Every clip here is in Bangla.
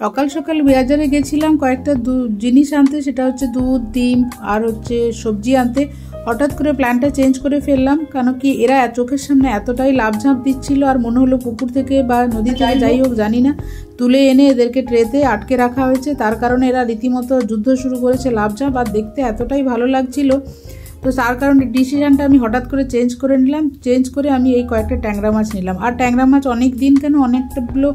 সকাল সকাল বাজারে গেছিলাম কয়েকটা জিনিস আনতে, সেটা হচ্ছে দুধ, ডিম আর হচ্ছে সবজি আনতে। হঠাৎ করে প্ল্যানটা চেঞ্জ করে ফেললাম, কেন কি এরা চোখের সামনে এতটাই লাফঝাঁপ দিচ্ছিল আর মনে হলো পুকুর থেকে বা নদী থেকে, যাই হোক জানি না, তুলে এনে এদেরকে ট্রেতে আটকে রাখা হয়েছে। তার কারণে এরা রীতিমতো যুদ্ধ শুরু করেছে, লাফঝাঁপ, আর দেখতে এতটাই ভালো লাগছিল। তো তার কারণে ডিসিশনটা আমি হঠাৎ করে চেঞ্জ করে নিলাম। চেঞ্জ করে আমি এই কয়েকটা ট্যাংরা মাছ নিলাম। আর ট্যাংরা মাছ অনেক দিন কেন, অনেকগুলো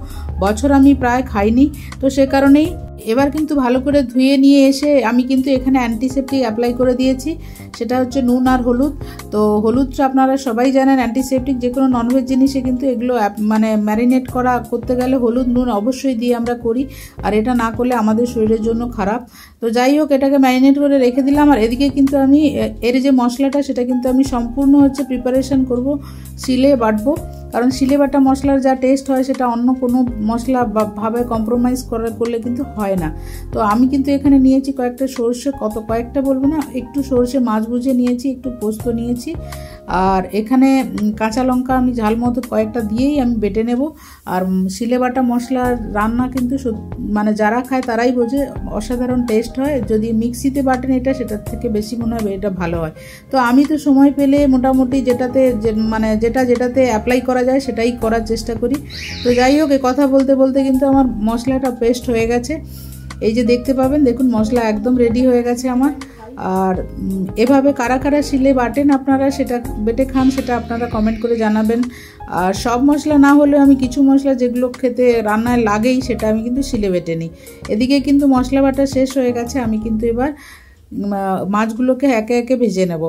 বছর আমি প্রায় খাইনি, তো সে কারণেই এবার কিন্তু ভালো করে ধুয়ে নিয়ে এসে আমি কিন্তু এখানে অ্যান্টিসেপটিক অ্যাপ্লাই করে দিয়েছি। সেটা হচ্ছে নুন আর হলুদ। তো হলুদটা আপনারা সবাই জানেন, অ্যান্টিসেপটিক যে কোনো ননভেজ জিনিসে কিন্তু এগুলো মানে ম্যারিনেট করতে গেলে হলুদ নুন অবশ্যই দিয়ে আমরা করি, আর এটা না করলে আমাদের শরীরের জন্য খারাপ। তো যাই হোক, এটাকে ম্যারিনেট করে রেখে দিলাম। আর এদিকে কিন্তু আমি এর যে মশলাটা, সেটা কিন্তু আমি সম্পূর্ণ হচ্ছে প্রিপারেশন করব, শিলে বাটবো। কারণ শিলে বাটা মশলার যা টেস্ট হয় সেটা অন্য কোনো মশলা ভাবে কম্প্রোমাইজ করলে কিন্তু হয় না। তো আমি কিন্তু এখানে নিয়েছি কয়েকটা সরষে, কয়েকটা বলবো না, একটু সরষে মাছ বুঝে নিয়েছি, একটু পোস্ত নিয়েছি, আর এখানে কাঁচা লঙ্কা আমি ঝাল মতো কয়েকটা দিয়েই আমি বেটে নেব। আর শিলে বাটা মশলার রান্না কিন্তু মানে যারা খায় তারাই বোঝে, অসাধারণ টেস্ট হয়। যদি মিক্সিতে বাটেন এটা, সেটার থেকে বেশি মনে হয় এটা ভালো হয়। তো আমি তো সময় পেলে মোটামুটি যেটাতে অ্যাপ্লাই করা যায় সেটাই করার চেষ্টা করি। তো যাই হোক, এই কথা বলতে বলতে কিন্তু আমার মশলাটা পেস্ট হয়ে গেছে। এই যে দেখতে পাবেন, দেখুন মশলা একদম রেডি হয়ে গেছে আমার। আর এভাবে কারা কারা শিলে বাটেন আপনারা, সেটা বেটে খান, সেটা আপনারা কমেন্ট করে জানাবেন। আর সব মশলা না হলেও আমি কিছু মশলা যেগুলো খেতে রান্নায় লাগেই, সেটা আমি কিন্তু শিলে বেটে নিই। এদিকে কিন্তু মশলা বাটা শেষ হয়ে গেছে, আমি কিন্তু এবার মাছগুলোকে একে একে ভেজে নেব।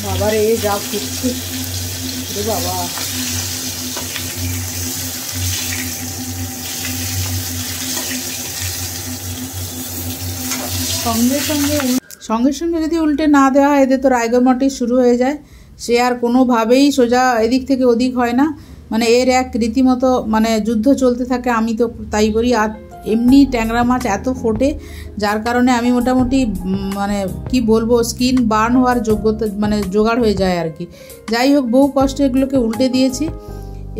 বাবার এই যা ফুটছে রে বাবা! সঙ্গে সঙ্গে যদি উল্টে না দেওয়া হয়, এদের তো রায়গরমাটি শুরু হয়ে যায়। সে আর কোনোভাবেই সোজা এদিক থেকে ওদিক হয় না, মানে এর এক রীতিমতো মানে যুদ্ধ চলতে থাকে। আমি তো তাই বলি। আর এমনি ট্যাংরা মাছ এত ফোটে, যার কারণে আমি মোটামুটি মানে কি বলবো, স্কিন বার্ন হওয়ার যোগ্যতা মানে জোগাড় হয়ে যায় আর কি। যাই হোক, বহু কষ্টে এগুলোকে উল্টে দিয়েছি।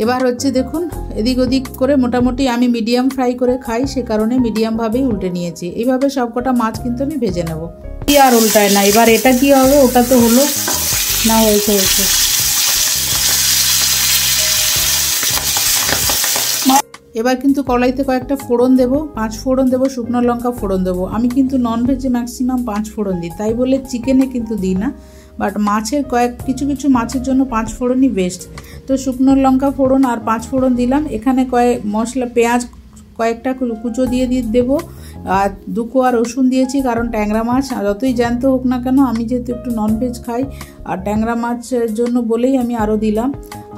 এবার হচ্ছে দেখুন, এদিক ওদিক করে মোটামুটি আমি মিডিয়াম ফ্রাই করে খাই, সে কারণে মিডিয়ামভাবেই উল্টে নিয়েছি। এইভাবে সবকটা মাছ কিন্তু আমি ভেজে নেব, কি আর উল্টায় না। এবার এটা কি হবে, ওটা তো হলো না, হয়েছে। এবার কিন্তু কড়াইতে কয়েকটা ফোড়ন দেবো, 5 ফোড়ন দেবো, শুকনো লঙ্কা ফোড়ন দেবো। আমি কিন্তু ননভেজে ম্যাক্সিমাম 5 ফোড়ন দিই, তাই বলে চিকেনে কিন্তু দিই না, বাট মাছের কিছু কিছু মাছের জন্য 5 ফোড়নই বেস্ট। তো শুকনো লঙ্কা ফোড়ন আর 5 ফোড়ন দিলাম। এখানে মশলা পেঁয়াজ কয়েকটা কুচো দিয়ে দেবো, আর 2 কোয়া রসুন দিয়েছি, কারণ ট্যাংরা মাছ যতই জ্যান্ত হোক না কেন, আমি যেহেতু একটু ননভেজ খাই, আর ট্যাংরা মাছের জন্য বলেই আমি আরও দিলাম।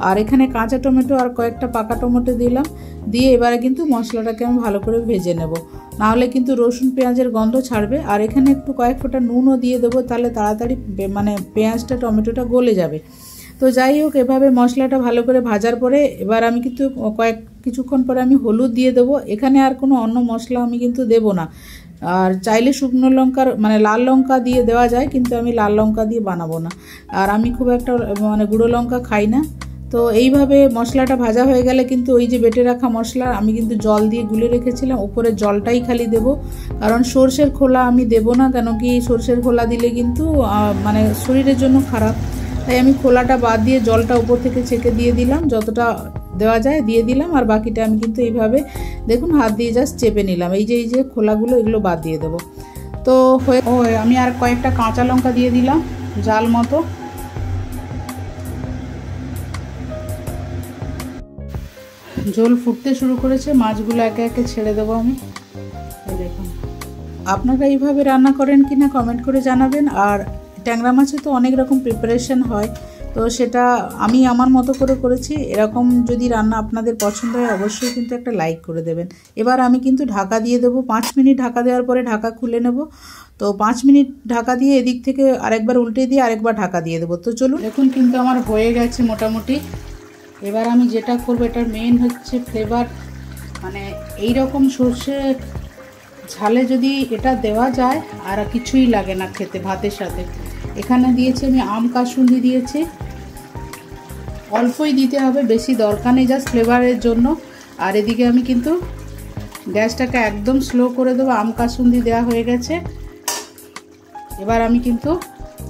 আর এখানে কাঁচা টমেটো আর কয়েকটা পাকা টমেটো দিলাম। দিয়ে এবারে কিন্তু মশলাটাকে আমি ভালো করে ভেজে নেব, নাহলে কিন্তু রসুন পেঁয়াজের গন্ধ ছাড়বে। আর এখানে একটু কয়েক ফোঁটা নুনও দিয়ে দেবো, তাহলে তাড়াতাড়ি মানে পেঁয়াজটা টমেটোটা গলে যাবে। তো যাই হোক, এভাবে মশলাটা ভালো করে ভাজার পরে এবার আমি কিন্তু কিছুক্ষণ পরে আমি হলুদ দিয়ে দেবো। এখানে আর কোনো অন্য মশলা আমি কিন্তু দেবো না। আর চাইলে শুকনো লঙ্কার মানে লাল লঙ্কা দিয়ে দেওয়া যায়, কিন্তু আমি লাল লঙ্কা দিয়ে বানাবো না। আর আমি খুব একটা মানে গুঁড়ো লঙ্কা খাই না। তো এইভাবে মশলাটা ভাজা হয়ে গেলে কিন্তু ওই যে বেটে রাখা মশলা আমি কিন্তু জল দিয়ে গুলে রেখেছিলাম, উপরে জলটাই খালি দেব। কারণ সর্ষের খোলা আমি দেব না, কেন কি সর্ষের খোলা দিলে কিন্তু মানে শরীরের জন্য খারাপ। তাই আমি খোলাটা বাদ দিয়ে জলটা উপর থেকে ছেঁকে দিয়ে দিলাম, যতটা দেওয়া যায় দিয়ে দিলাম। আর বাকিটা আমি কিন্তু এইভাবে দেখুন হাত দিয়ে জাস্ট চেপে নিলাম। এই যে খোলাগুলো, এগুলো বাদ দিয়ে দেবো। তো আমি আর কয়েকটা কাঁচা লঙ্কা দিয়ে দিলাম জাল মতো। ঝোল ফুটতে শুরু করেছে, মাছগুলো একে একে ছেড়ে দেবো আমি। দেখুন, আপনারা এইভাবে রান্না করেন কিনা কমেন্ট করে জানাবেন। আর ট্যাংরা মাছে তো অনেক রকম প্রিপারেশন হয়, তো সেটা আমি আমার মতো করে করেছি। এরকম যদি রান্না আপনাদের পছন্দ হয়, অবশ্যই কিন্তু একটা লাইক করে দেবেন। এবার আমি কিন্তু ঢাকা দিয়ে দেবো, 5 মিনিট ঢাকা দেওয়ার পরে ঢাকা খুলে নেব। তো 5 মিনিট ঢাকা দিয়ে এদিক থেকে আরেকবার উল্টে দিয়ে আরেকবার ঢাকা দিয়ে দেবো। তো চলুন, দেখুন কিন্তু আমার হয়ে গেছে মোটামুটি। এবার আমি যেটা করবো, এটার মেইন হচ্ছে ফ্লেভার, মানে এইরকম সর্ষে ঝালে যদি এটা দেওয়া যায়, আর কিছুই লাগে না খেতে ভাতের সাথে। এখানে দিয়েছি আমি আম কাসুন্দি দিয়েছি, অল্পই দিতে হবে, বেশি দরকার নেই, জাস্ট ফ্লেভারের জন্য। আর এদিকে আমি কিন্তু গ্যাসটাকে একদম স্লো করে দেবো। আম কাসুন্দি দেওয়া হয়ে গেছে। এবার আমি কিন্তু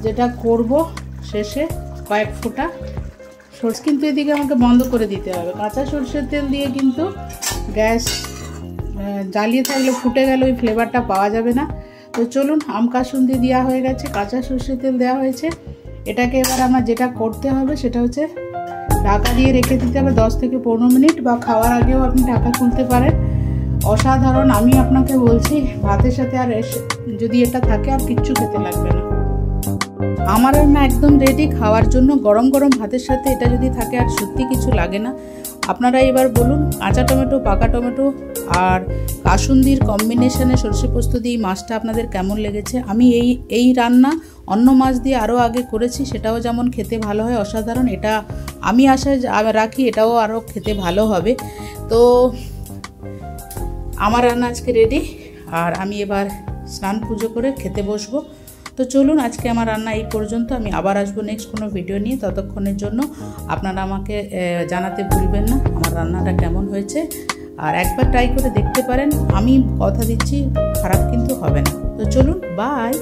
যেটা করব, শেষে কয়েক ফোঁটা সরষে কিন্তু এদিকে আমাকে বন্ধ করে দিতে হবে। কাঁচা সরষের তেল দিয়ে কিন্তু গ্যাস জ্বালিয়ে থাকলে ফুটে গেলে ওই ফ্লেভারটা পাওয়া যাবে না। তো চলুন, আম কাসুন্দি দেওয়া হয়ে গেছে, কাঁচা সরষের তেল দেওয়া হয়েছে। এটাকে এবার আমার যেটা করতে হবে সেটা হচ্ছে ঢাকা দিয়ে রেখে দিতে হবে 10 থেকে 15 মিনিট, বা খাওয়ার আগেও আপনি ঢাকা খুলতে পারেন। অসাধারণ, আমি আপনাকে বলছি, ভাতের সাথে আর যদি এটা থাকে আর কিচ্ছু খেতে লাগবে না। আমার রান্না একদম রেডি খাওয়ার জন্য। গরম গরম ভাতের সাথে এটা যদি থাকে আর সত্যি কিছু লাগে না। আপনারা এবার বলুন, কাঁচা টমেটো, পাকা টমেটো আর কাসুন্দির কম্বিনেশনে সরষে পোস্ত দিয়ে মাছটা আপনাদের কেমন লেগেছে? আমি এই রান্না অন্য মাছ দিয়ে আরও আগে করেছি, সেটাও যেমন খেতে ভালো হয়, অসাধারণ। এটা আমি আশা রাখি এটাও আরও খেতে ভালো হবে। তো আমার রান্না আজকে রেডি, আর আমি এবার স্নান পুজো করে খেতে বসবো। তো চলুন, আজকে আমার রান্না এই পর্যন্ত। আমি আবার আসবো নেক্সট কোনো ভিডিও নিয়ে। ততক্ষণের জন্য আপনারা আমাকে জানাতে ভুলবেন না আমার রান্নাটা কেমন হয়েছে, আর একবার ট্রাই করে দেখতে পারেন। আমি কথা দিচ্ছি খারাপ কিন্তু হবে না। তো চলুন, বাই।